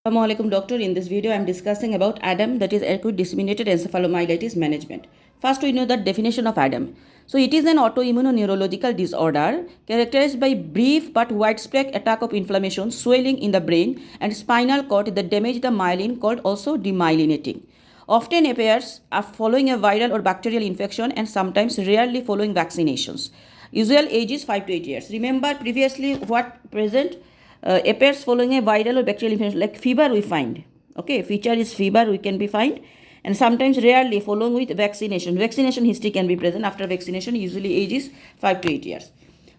Assalamualaikum doctor. In this video I am discussing about ADEM, that is acute disseminated encephalomyelitis management. First we know the definition of ADEM. So it is an autoimmunoneurological disorder characterized by brief but widespread attack of inflammation, swelling in the brain and spinal cord that damage the myelin, called also demyelinating. Often appears following a viral or bacterial infection and sometimes rarely following vaccinations. Usual age is 5 to 8 years. Remember previously what present appears following a viral or bacterial infection, like fever we find. Okay, feature is fever we can be find, and sometimes rarely following with vaccination. Vaccination history can be present after vaccination. Usually age is 5 to 8 years.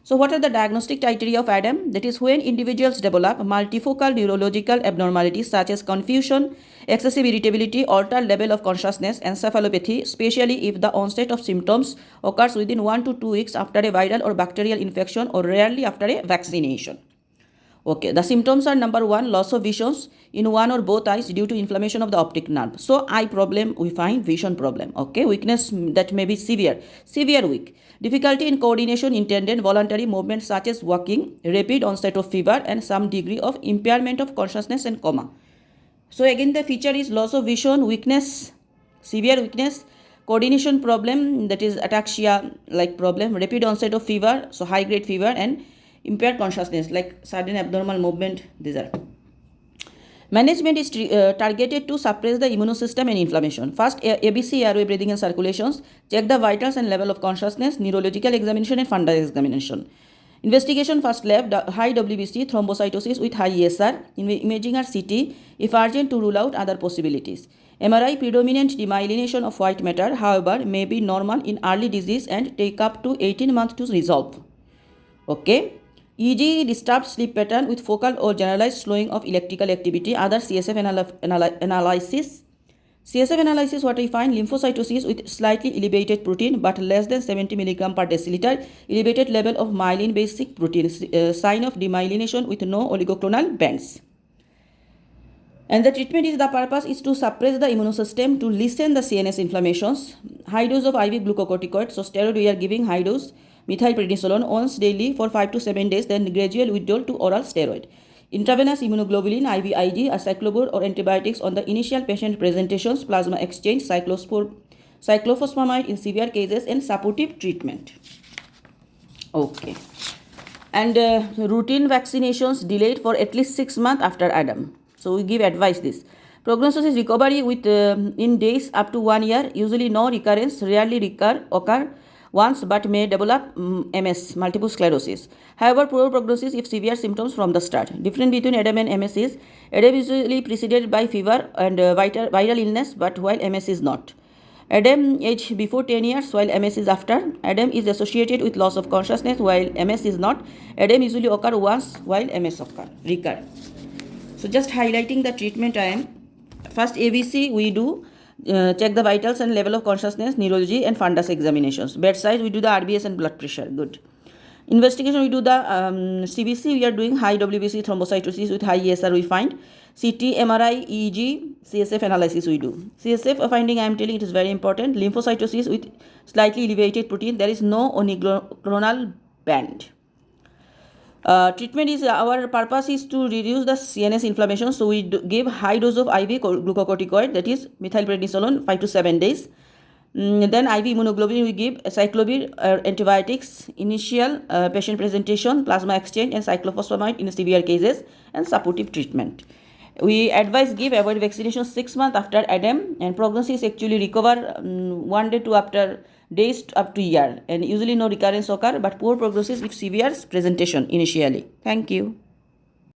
So what are the diagnostic criteria of ADEM? That is when individuals develop multifocal neurological abnormalities such as confusion, excessive irritability, altered level of consciousness, encephalopathy, especially if the onset of symptoms occurs within 1 to 2 weeks after a viral or bacterial infection or rarely after a vaccination. Okay, the symptoms are: number 1, loss of visions in one or both eyes due to inflammation of the optic nerve. So eye problem we find, vision problem. Okay, weakness that may be severe weak. Difficulty in coordination, intended voluntary movements such as walking, rapid onset of fever and some degree of impairment of consciousness and coma. So again the feature is loss of vision, weakness, severe weakness, coordination problem, that is ataxia like problem, rapid onset of fever, so high grade fever, and impaired consciousness like sudden abnormal movement. These are. Management is targeted to suppress the immune system and inflammation. First, ABC, airway, breathing and circulations. Check the vitals and level of consciousness, neurological examination and fundal examination. Investigation: first lab, high WBC, thrombocytosis with high ESR, imaging or CT, if urgent to rule out other possibilities. MRI, predominant demyelination of white matter, however, may be normal in early disease and take up to 18 months to resolve. Okay. EG, disturbed sleep pattern with focal or generalized slowing of electrical activity. Other CSF analysis. CSF analysis, what we find: lymphocytosis with slightly elevated protein but less than 70 mg per deciliter, elevated level of myelin basic protein, sign of demyelination with no oligoclonal bands. And the treatment is, the purpose is to suppress the immune system, to lessen the CNS inflammations. High dose of IV glucocorticoid, so steroid we are giving high dose methylprednisolone once daily for 5 to 7 days, then gradual withdrawal to oral steroid. Intravenous immunoglobulin, IVIG, acyclovir or antibiotics on the initial patient presentations, plasma exchange, cyclophosphamide in severe cases, and supportive treatment. Okay. And routine vaccinations delayed for at least 6 months after ADEM. So we give advice this. Prognosis is recovery with in days up to 1 year. Usually no recurrence, rarely occur once but may develop MS, multiple sclerosis. However, poor prognosis if severe symptoms from the start. Difference between ADEM and MS is: ADEM is usually preceded by fever and viral illness, but while MS is not. ADEM age before 10 years, while MS is after. ADEM is associated with loss of consciousness, while MS is not. ADEM usually occur once, while MS recur. So just highlighting the treatment I am. First ABC we do. Check the vitals and level of consciousness, neurology and fundus examinations. Bedside we do the RBS and blood pressure. Good. Investigation we do the CBC, we are doing high WBC, thrombocytosis with high ESR we find. CT, MRI, EEG, CSF analysis we do. CSF finding I am telling it is very important. Lymphocytosis with slightly elevated protein. There is no oligoclonal band. Treatment is, our purpose is to reduce the CNS inflammation, so we give high dose of IV glucocorticoid, that is methylprednisolone, 5 to 7 days. Then IV immunoglobulin we give, acyclovir, antibiotics, initial patient presentation, plasma exchange and cyclophosphamide in severe cases, and supportive treatment. We advise give avoid vaccination 6 months after ADEM, and prognosis actually recover 1 day to after days up to year, and usually no recurrence occur but poor prognosis with severe presentation initially. Thank you.